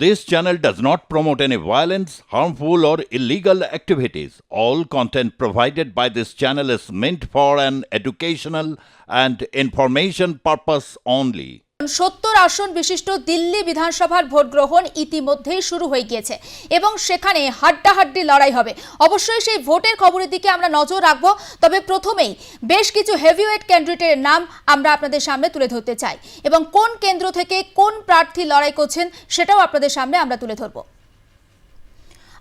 This channel does not promote any violence, harmful, or illegal activities. All content provided by this channel is meant for an educational and information purpose only. 70 আসন বিশিষ্ট দিল্লি বিধানসভার vote গ্রহণ ইতিমধ্যেই শুরু হয়ে গিয়েছে এবং সেখানে হাড্ডাহাড্ডি লড়াই হবে। অবশ্যই সেই ভোটের খবরের দিকে আমরা নজর রাখবো, তবে প্রথমেই বেশ কিছু হেভিওয়েট ক্যান্ডিডেটের নাম আমরা আপনাদের সামনে তুলে ধরতে চাই এবং কোন কেন্দ্র থেকে কোন প্রার্থী লড়াই করছেন সেটাও আপনাদের সামনে আমরা তুলে ধরবো।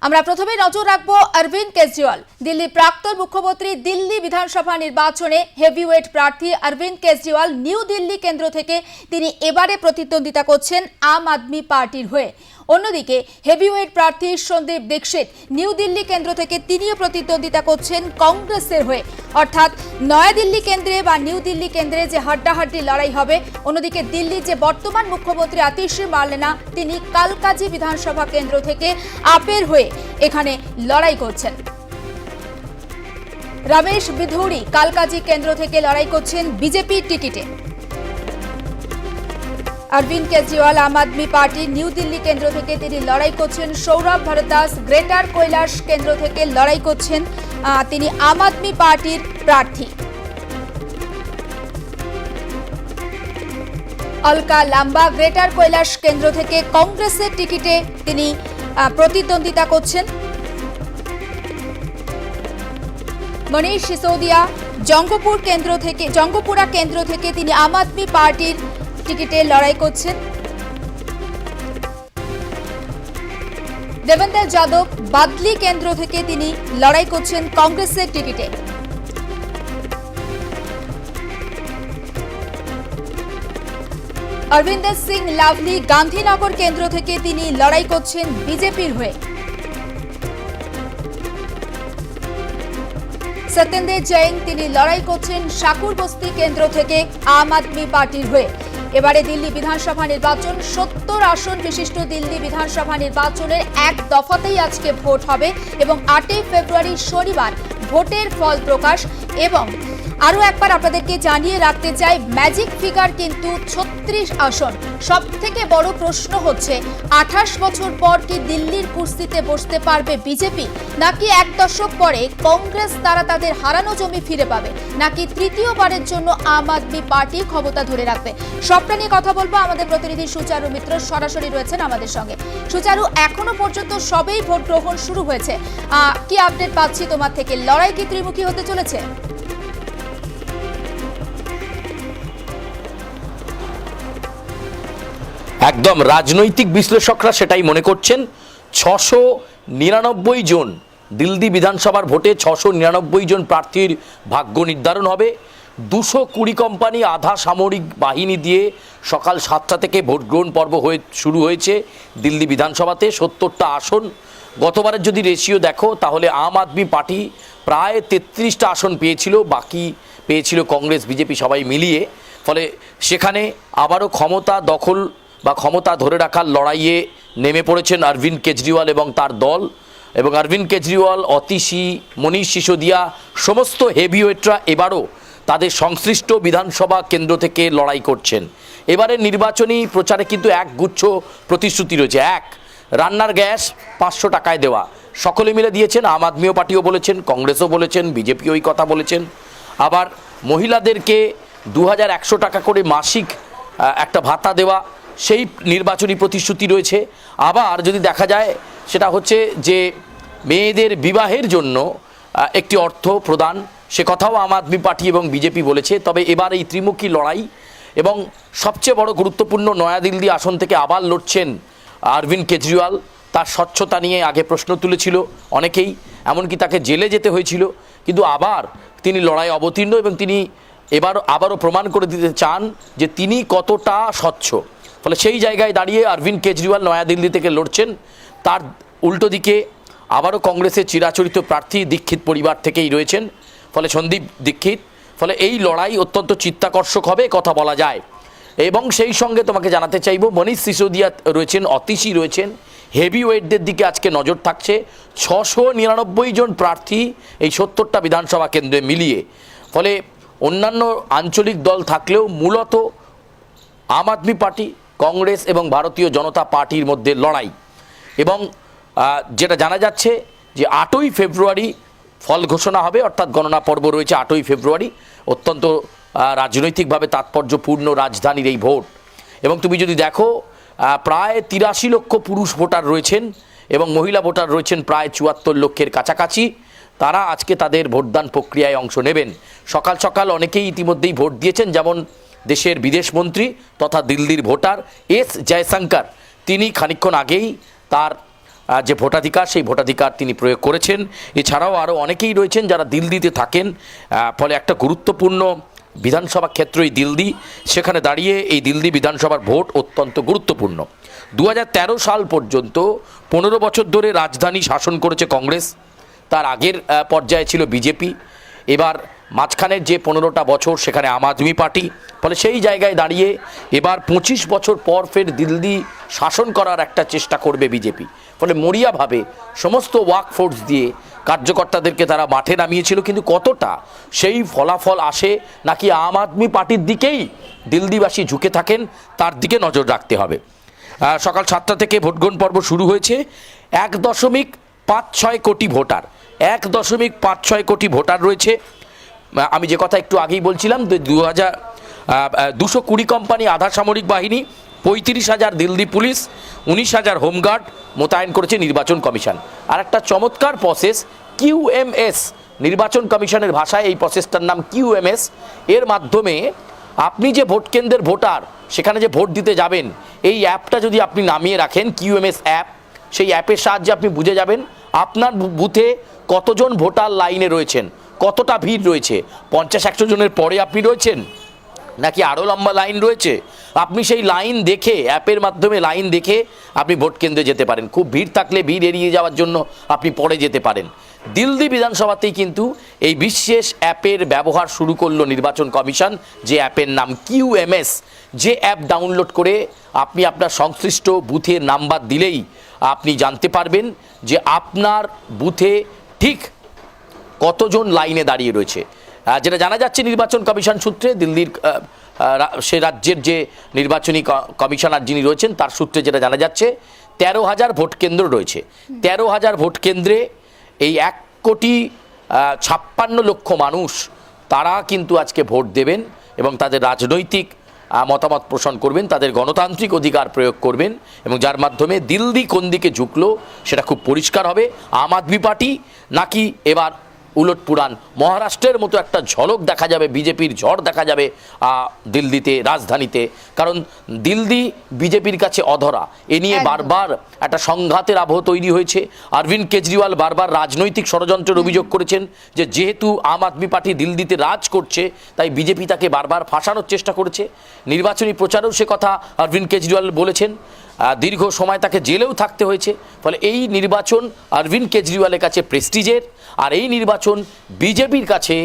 আমরা প্রথমে নজর রাখবো অরবিন্দ কেজরিওয়াল। দিল্লির প্রাক্তন মুখ্যমন্ত্রী দিল্লি বিধানসভা নির্বাচনে হেভিওয়েট প্রার্থী অরবিন্দ কেজরিওয়াল নিউ দিল্লি কেন্দ্র থেকে তিনি এবারে প্রতিদ্বন্দ্বিতা করছেন আম আদমি পার্টির হয়ে। অন্যদিকে হেভিওয়েট প্রার্থী সন্দীপ দীক্ষিত নিউ দিল্লি কেন্দ্র থেকে তিনিও প্রতিদ্বন্দ্বিতা করছেন কংগ্রেসের হয়ে। অর্থাৎ নয়াদিল্লি কেন্দ্রে বা নিউ দিল্লি কেন্দ্রে যে হাড্ডাহাড্ডি লড়াই হবে, অন্যদিকে দিল্লির যে বর্তমান মুখ্যমন্ত্রী আতিশি মার্লেনা তিনি কালকাজি বিধানসভা কেন্দ্র থেকে আপের হয়ে এখানে লড়াই করছেন। রমেশ বিধুরি কালকাজি কেন্দ্র থেকে লড়াই করছেন বিজেপির টিকিটে। অরবিন্দ কেজরিওয়াল আম আদমি পার্টি নিউ দিল্লি কেন্দ্র থেকে তিনি লড়াই করছেন। সৌরভ ভরদ্বাজ গ্রেটার কৈলাস কেন্দ্র থেকে লড়াই করছেন, তিনি আম আদমি পার্টির প্রার্থী। অলকা লাম্বা গ্রেটার কৈলাস কেন্দ্র থেকে কংগ্রেসের টিকিটে তিনি প্রতিদ্বন্দ্বিতা করছেন। মনীষ সিসোদিয়া জঙ্গপুরা কেন্দ্র থেকে তিনি আম আদমি পার্টির টিকিটে লড়াই করছেন। দেবেন্দর যাদব বাদলি কেন্দ্র থেকে তিনি লড়াই করছেন কংগ্রেসের টিকিটে। অরবিন্দর সিং লাভলি গান্ধীনগর কেন্দ্র থেকে তিনি লড়াই করছেন বিজেপির হয়ে। সত্যেন্দ্র জৈন তিনি লড়াই করছেন শাকুর বস্তি কেন্দ্র থেকে আম আদমি পার্টির হয়ে। এবারে দিল্লি বিধানসভা নির্বাচন, 70 আসন বিশিষ্ট দিল্লি বিধানসভা নির্বাচনের এক দফাতেই আজকে ভোট হবে এবং 8 ফেব্রুয়ারি শনিবার ভোটের ফল প্রকাশ। এবং আরও একবার আপনাদেরকে জানিয়ে রাখতে চাই, ম্যাজিক ফিগার কিন্তু 36 আসন। সব থেকে বড় প্রশ্ন হচ্ছে 28 বছর পর কি দিল্লির কুর্সিতে বসতে পারবে বিজেপি, নাকি এক দশক পরে কংগ্রেস তারা তাদের হারানো জমি ফিরে পাবে, নাকি তৃতীয়বারের জন্য আম আদমি পার্টি ক্ষমতা ধরে রাখবে। সবটা নিয়ে কথা বলবো। আমাদের প্রতিনিধি সুচারু মিত্র সরাসরি রয়েছেন আমাদের সঙ্গে। সুচারু, এখনো পর্যন্ত সবেই ভোট গ্রহণ শুরু হয়েছে, কি আপডেট পাচ্ছি তোমার থেকে? লড়াই কি ত্রিমুখী হতে চলেছে? একদম রাজনৈতিক বিশ্লেষকরা সেটাই মনে করছেন। 699 জন দিল্লি বিধানসভার ভোটে 699 জন প্রার্থীর ভাগ্য নির্ধারণ হবে। 220 কোম্পানি আধা সামরিক বাহিনী দিয়ে সকাল 7টা থেকে ভোট গ্রহণ পর্ব শুরু হয়েছে দিল্লি বিধানসভাতে। 70টা আসন। গতবারের যদি রেশিও দেখো তাহলে আম আদমি পার্টি প্রায় 33টা আসন পেয়েছিল, বাকি পেয়েছিল কংগ্রেস বিজেপি সবাই মিলিয়ে। ফলে সেখানে আবারও ক্ষমতা দখল বা ক্ষমতা ধরে রাখার লড়াইয়ে নেমে পড়েছেন অরবিন্দ কেজরিওয়াল এবং তার দল। এবং অরবিন্দ কেজরিওয়াল, অতিশী, মনীষ সিসোদিয়া সমস্ত হেভিওয়েটরা এবারও তাদের সংশ্লিষ্ট বিধানসভা কেন্দ্র থেকে লড়াই করছেন। এবারে নির্বাচনী প্রচারে কিন্তু এক গুচ্ছ প্রতিশ্রুতি রয়েছে। এক, রান্নার গ্যাস 500 টাকায় দেওয়া, সকলে মিলে দিয়েছেন। আম আদমি পার্টিও বলেছেন, কংগ্রেসও বলেছেন, বিজেপিও এই কথা বলেছেন। আবার মহিলাদেরকে 2100 টাকা করে মাসিক একটা ভাতা দেওয়া, সেই নির্বাচনী প্রতিশ্রুতি রয়েছে। আবার যদি দেখা যায় সেটা হচ্ছে যে মেয়েদের বিবাহের জন্য একটি অর্থ প্রদান, সে কথাও আম আদমি পার্টি এবং বিজেপি বলেছে। তবে এবার এই ত্রিমুখী লড়াই এবং সবচেয়ে বড় গুরুত্বপূর্ণ নয়াদিল্লি আসন থেকে আবার লড়ছেন অরবিন্দ কেজরিওয়াল। তার স্বচ্ছতা নিয়ে আগে প্রশ্ন তুলেছিল অনেকেই, এমনকি তাকে জেলে যেতে হয়েছিল, কিন্তু আবার তিনি লড়াই অবতীর্ণ এবং তিনি আবারও প্রমাণ করে দিতে চান যে তিনি কতটা স্বচ্ছ। ফলে সেই জায়গায় দাঁড়িয়ে অরবিন্দ কেজরিওয়াল নয়াদিল্লি থেকে লড়ছেন। তার উল্টো দিকে আবারও কংগ্রেসের চিরাচরিত প্রার্থী দীক্ষিত পরিবার থেকেই রয়েছেন, ফলে সন্দীপ দীক্ষিত। ফলে এই লড়াই অত্যন্ত চিত্তাকর্ষক হবে কথা বলা যায়। এবং সেই সঙ্গে তোমাকে জানাতে চাইব, মনীষ সিসোদিয়া রয়েছেন, অতিশী রয়েছেন। হেভিওয়েটদের দিকে আজকে নজর থাকছে। 699 জন প্রার্থী এই 70টা বিধানসভা কেন্দ্রে মিলিয়ে। ফলে অন্যান্য আঞ্চলিক দল থাকলেও মূলত আম আদমি পার্টি, কংগ্রেস এবং ভারতীয় জনতা পার্টির মধ্যে লড়াই। এবং যেটা জানা যাচ্ছে যে 8ই ফেব্রুয়ারি ফল ঘোষণা হবে, অর্থাৎ গণনা পর্ব রয়েছে 8ই ফেব্রুয়ারি। অত্যন্ত রাজনৈতিকভাবে তাৎপর্যপূর্ণ রাজধানীর এই ভোট। এবং তুমি যদি দেখো প্রায় 83 লক্ষ পুরুষ ভোটার রয়েছেন এবং মহিলা ভোটার রয়েছেন প্রায় 74 লক্ষের কাছাকাছি। তারা আজকে তাদের ভোটদান প্রক্রিয়ায় অংশ নেবেন। সকাল সকাল অনেকেই ইতিমধ্যেই ভোট দিয়েছেন, যেমন দেশের বিদেশমন্ত্রী তথা দিল্লির ভোটার এস জয়শঙ্কর, তিনি খানিকক্ষণ আগেই তার যে ভোটাধিকার সেই ভোটাধিকার তিনি প্রয়োগ করেছেন। এছাড়াও আরও অনেকেই রয়েছেন যারা দিল্লিতে থাকেন। ফলে একটা গুরুত্বপূর্ণ বিধানসভা ক্ষেত্র এই দিল্লি, সেখানে দাঁড়িয়ে এই দিল্লি বিধানসভার ভোট অত্যন্ত গুরুত্বপূর্ণ। 2013 সাল পর্যন্ত 15 বছর ধরে রাজধানী শাসন করেছে কংগ্রেস, তার আগের পর্যায়ে ছিল বিজেপি। এবার মাঝখানের যে 15টা বছর সেখানে আম আদমি পার্টি। ফলে সেই জায়গায় দাঁড়িয়ে এবার 25 বছর পর ফের দিল্লি শাসন করার একটা চেষ্টা করবে বিজেপি। ফলে মরিয়াভাবে সমস্ত ওয়ার্কফোর্স দিয়ে কার্যকর্তাদেরকে তারা মাঠে নামিয়েছিল, কিন্তু কতটা সেই ফলাফল আসে নাকি আম আদমি পার্টির দিকেই দিল্লিবাসী ঝুঁকে থাকেন, তার দিকে নজর রাখতে হবে। সকাল 7টা থেকে ভোটগ্রহণ পর্ব শুরু হয়েছে। 1.56 কোটি ভোটার, 1.56 কোটি ভোটার রয়েছে। আমি যে কথা একটু আগেই বলছিলাম, 220 কোম্পানি আধা সামরিক বাহিনী, 35,000 দিল্লি পুলিশ, 19,000 হোমগার্ড মোতায়েন করেছে নির্বাচন কমিশন। আর একটা চমৎকার প্রসেস QMS, নির্বাচন কমিশনের ভাষায় এই প্রসেসটার নাম QMS। এর মাধ্যমে আপনি যে ভোট কেন্দ্রের ভোটার, সেখানে যে ভোট দিতে যাবেন, এই অ্যাপটা যদি আপনি নামিয়ে রাখেন, QMS অ্যাপ, সেই অ্যাপের সাহায্যে আপনি বুঝে যাবেন আপনার বুথে কতজন ভোটার লাইনে রয়েছেন, কতটা ভিড় রয়েছে। 50-100 জনের পরে আপনি রয়েছেন নাকি আরও লম্বা লাইন রয়েছে। আপনি সেই লাইন দেখে, অ্যাপের মাধ্যমে লাইন দেখে আপনি ভোট কেন্দ্রে যেতে পারেন। খুব ভিড় থাকলে ভিড় এড়িয়ে যাওয়ার জন্য আপনি পরে যেতে পারেন। দিল্লি বিধানসভাতেই কিন্তু এই বিশেষ অ্যাপের ব্যবহার শুরু করলো নির্বাচন কমিশন, যে অ্যাপের নাম QMS। যে অ্যাপ ডাউনলোড করে আপনি আপনার সংশ্লিষ্ট বুথের নাম্বার দিলেই আপনি জানতে পারবেন যে আপনার বুথে ঠিক কতজন লাইনে দাঁড়িয়ে রয়েছে। যেটা জানা যাচ্ছে নির্বাচন কমিশন সূত্রে, দিল্লির সে রাজ্যের যে নির্বাচনী কমিশনার যিনি রয়েছেন তার সূত্রে যেটা জানা যাচ্ছে, 13,000 ভোট কেন্দ্র রয়েছে। 13,000 ভোট কেন্দ্রে এই 1,56,00,000 মানুষ তারা কিন্তু আজকে ভোট দেবেন এবং তাদের রাজনৈতিক মতামত পোষণ করবেন, তাদের গণতান্ত্রিক অধিকার প্রয়োগ করবেন, এবং যার মাধ্যমে দিল্লি কোন দিকে ঝুঁকলো সেটা খুব পরিষ্কার হবে। আম আদমি পার্টি নাকি এবার উলটপুরান মহারাষ্ট্রের মতো একটা ঝলক দেখা যাবে, বিজেপির ঝড় দেখা যাবে দিল্লিতে, রাজধানীতে। কারণ দিল্লি বিজেপির কাছে অধরা, এ নিয়ে বারবার একটা সংঘাতের আবহ তৈরি হয়েছে। অরবিন্দ কেজরিওয়াল বারবার রাজনৈতিক ষড়যন্ত্রের অভিযোগ করেছেন যে যেহেতু আম আদমি পার্টি দিল্লিতে রাজ করছে তাই বিজেপি তাকে বারবার ফাঁসানোর চেষ্টা করেছে। নির্বাচনী প্রচারেও সে কথা অরবিন্দ কেজরিওয়াল বলেছেন। দীর্ঘ সময় তাকে জেলেও থাকতে হয়েছে। ফলে এই নির্বাচন অরবিন্দ কেজরিওয়ালের কাছে প্রেস্টিজের, আর এই নির্বাচন বিজেপির কাছে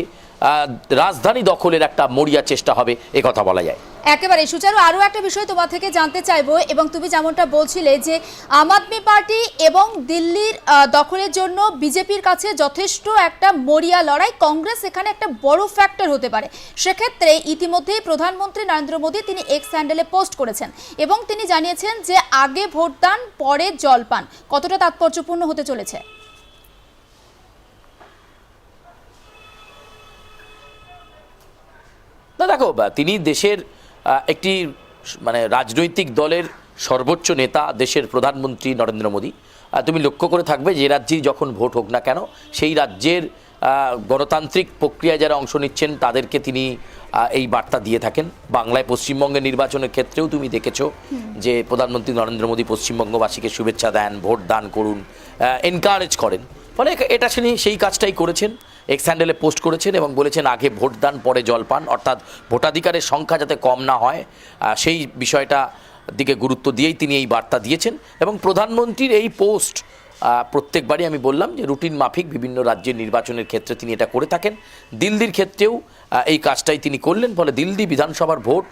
রাজধানী দখলের একটা মরিয়া চেষ্টা হবে, এ কথা বলা যায়। একেবারে সুচারু, আরও একটা বিষয় তোমার থেকে জানতে চাইবো, এবং তুমি যেমনটা বলছিলে যে আম আদমি পার্টি এবং দিল্লির দখলের জন্য বিজেপির কাছে যথেষ্ট একটা মরিয়া লড়াই, কংগ্রেস এখানে একটা বড় ফ্যাক্টর হতে পারে। সেক্ষেত্রে ইতিমধ্যেই প্রধানমন্ত্রী নরেন্দ্র মোদী তিনি এক্স হ্যান্ডেলে পোস্ট করেছেন এবং তিনি জানিয়েছেন যে আগে ভোটদান পরে জলপান। কতটা তাৎপর্যপূর্ণ হতে চলেছে? না দেখো, তিনি দেশের একটি রাজনৈতিক দলের সর্বোচ্চ নেতা, দেশের প্রধানমন্ত্রী নরেন্দ্র মোদী। তুমি লক্ষ্য করে থাকবে যে রাজ্যেই যখন ভোট হোক না কেন, সেই রাজ্যের গণতান্ত্রিক প্রক্রিয়ায় যারা অংশ নিচ্ছেন তাদেরকে তিনি এই বার্তা দিয়ে থাকেন। বাংলায় পশ্চিমবঙ্গের নির্বাচনের ক্ষেত্রেও তুমি দেখেছো যে প্রধানমন্ত্রী নরেন্দ্র মোদী পশ্চিমবঙ্গবাসীকে শুভেচ্ছা দেন, ভোট দান করুন, এনকারেজ করেন। ফলে এটা সেই কাজটাই করেছেন, এক্স হ্যান্ডেলে পোস্ট করেছেন এবং বলেছেন আগে ভোটদান পরে জলপান, অর্থাৎ ভোটাধিকারের সংখ্যা যাতে কম না হয় সেই বিষয়টা দিকে গুরুত্ব দিয়েই তিনি এই বার্তা দিয়েছেন। এবং প্রধানমন্ত্রীর এই পোস্ট প্রত্যেকবারই আমি বললাম যে রুটিন মাফিক বিভিন্ন রাজ্যের নির্বাচনের ক্ষেত্রে তিনি এটা করে থাকেন। দিল্লির ক্ষেত্রেও এই কাজটাই তিনি করলেন। ফলে দিল্লি বিধানসভার ভোট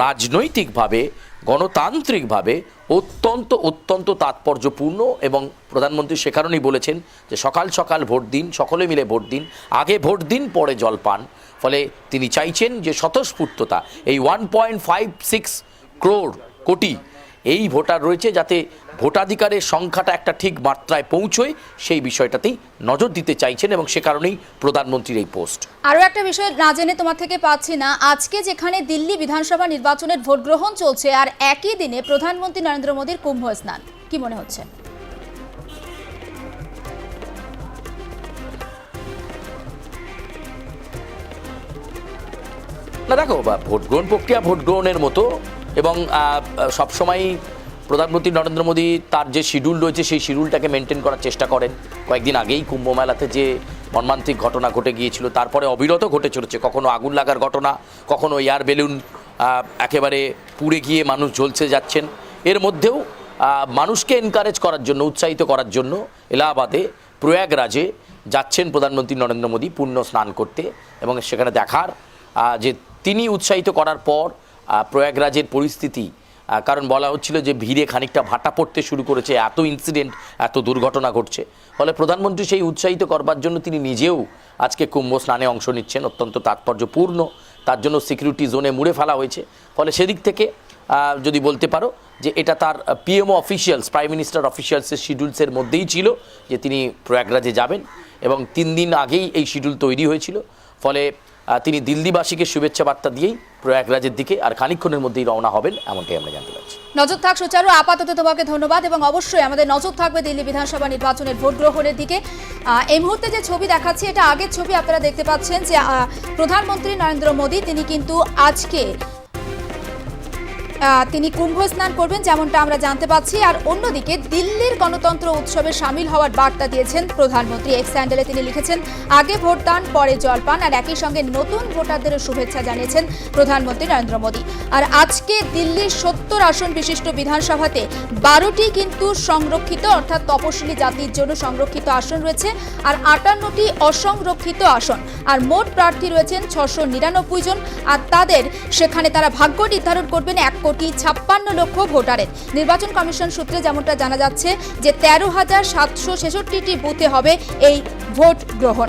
রাজনৈতিকভাবে, গণতান্ত্রিকভাবে অত্যন্ত তাৎপর্যপূর্ণ, এবং প্রধানমন্ত্রী সে কারণেই বলেছেন যে সকাল সকাল ভোট দিন, সকলে মিলে ভোট দিন, আগে ভোট দিন পরে জলপান। ফলে তিনি চাইছেন যে স্বতঃস্ফূর্ততা, এই 1.56 crore কোটি এই ভোটার রয়েছে, যাতে ভোটাধিকারের সংখ্যাটা একটা ঠিক মাত্রায় পৌঁছয় সেই বিষয়টাতেই নজর দিতে চাইছেন, এবং সে কারণেই প্রধানমন্ত্রীর এই পোস্ট। আরও একটা বিষয় না জেনে তোমার থেকে পাচ্ছি না, আজকে যেখানে দিল্লি বিধানসভা নির্বাচনের ভোট গ্রহণ চলছে আর একই দিনে প্রধানমন্ত্রী নরেন্দ্র মোদীর কুম্ভ স্নান, কি মনে হচ্ছে? না দেখো, ভোট গ্রহণ প্রক্রিয়া ভোট গ্রহণের মতো, এবং সবসময়ই প্রধানমন্ত্রী নরেন্দ্র মোদী তার যে শিডিউল রয়েছে সেই শিডিউলটাকে মেনটেন করার চেষ্টা করেন। কয়েকদিন আগেই কুম্ভ মেলাতে যে মর্মান্তিক ঘটনা ঘটে গিয়েছিল, তারপরে অবিরত ঘটে চলেছে, কখনো আগুন লাগার ঘটনা, কখনো এয়ার বেলুন একেবারে পুড়ে গিয়ে মানুষ ঝলসে যাচ্ছেন। এর মধ্যেও মানুষকে এনকারেজ করার জন্য, উৎসাহিত করার জন্য এলাহাবাদে প্রয়াগরাজে যাচ্ছেন প্রধানমন্ত্রী নরেন্দ্র মোদী পুণ্য স্নান করতে, এবং সেখানে দেখার যে তিনি উৎসাহিত করার পর প্রয়াগরাজের পরিস্থিতি, কারণ বলা হচ্ছিল যে ভিড়ে খানিকটা ভাটা পড়তে শুরু করেছে, এত ইনসিডেন্ট, এত দুর্ঘটনা ঘটছে, ফলে প্রধানমন্ত্রী সেই উৎসাহিত করবার জন্য তিনি নিজেও আজকে কুম্ভ স্নানে অংশ নিচ্ছেন, অত্যন্ত তাৎপর্যপূর্ণ। তার জন্য সিকিউরিটি জোনে মুড়ে ফেলা হয়েছে, ফলে সেদিক থেকে যদি বলতে পারো যে এটা তার পিএমও অফিসিয়ালস, প্রাইম মিনিস্টার অফিসিয়ালসের শিডিউলসের মধ্যেই ছিল যে তিনি প্রয়াগরাজে যাবেন, এবং 3 দিন আগেই এই শিডিউল তৈরি হয়েছিল। ফলে তিনি দিল্লিবাসীকে শুভেচ্ছা বার্তা দিয়েই প্রয়াগরাজের দিকে আর খানিকক্ষণের মধ্যেই রওনা হবেন, এমনটাই আমরা জানতে পারছি। নজর থাক সুচারু, আপাতত তোমাকে ধন্যবাদ, এবং অবশ্যই আমাদের নজর থাকবে দিল্লি বিধানসভা নির্বাচনের ভোট গ্রহণের দিকে। এই মুহূর্তে যে ছবি দেখাচ্ছি এটা আগের ছবি, আপনারা দেখতে পাচ্ছেন যে প্রধানমন্ত্রী নরেন্দ্র মোদী তিনি কিন্তু আজকে তিনি কুম্ভ স্নান করবেন যেমনটা আমরা জানতে পাচ্ছি। আর অন্যদিকে দিল্লির গণতন্ত্র উৎসবে সামিল হওয়ার বার্তা দিয়েছেন প্রধানমন্ত্রী। এক্স হ্যান্ডেলে তিনি লিখেছেন, আগে ভোটদান পরে জলপান, আর একই সঙ্গে নতুন ভোটারদেরও শুভেচ্ছা জানিয়েছেন প্রধানমন্ত্রী নরেন্দ্র মোদী। আর আজকে দিল্লির 70 আসন বিশিষ্ট বিধানসভাতে 12টি কিন্তু সংরক্ষিত, অর্থাৎ তপশিলি জাতির জন্য সংরক্ষিত আসন রয়েছে, আর 58টি অসংরক্ষিত আসন। আর মোট প্রার্থী রয়েছেন 699 জন, আর তাদের সেখানে তারা ভাগ্য নির্ধারণ করবেন 1,56,00,000 ভোটারের। নির্বাচন কমিশন সূত্রে যেমনটা জানা যাচ্ছে যে 13,766টি বুথে হবে এই ভোট গ্রহণ।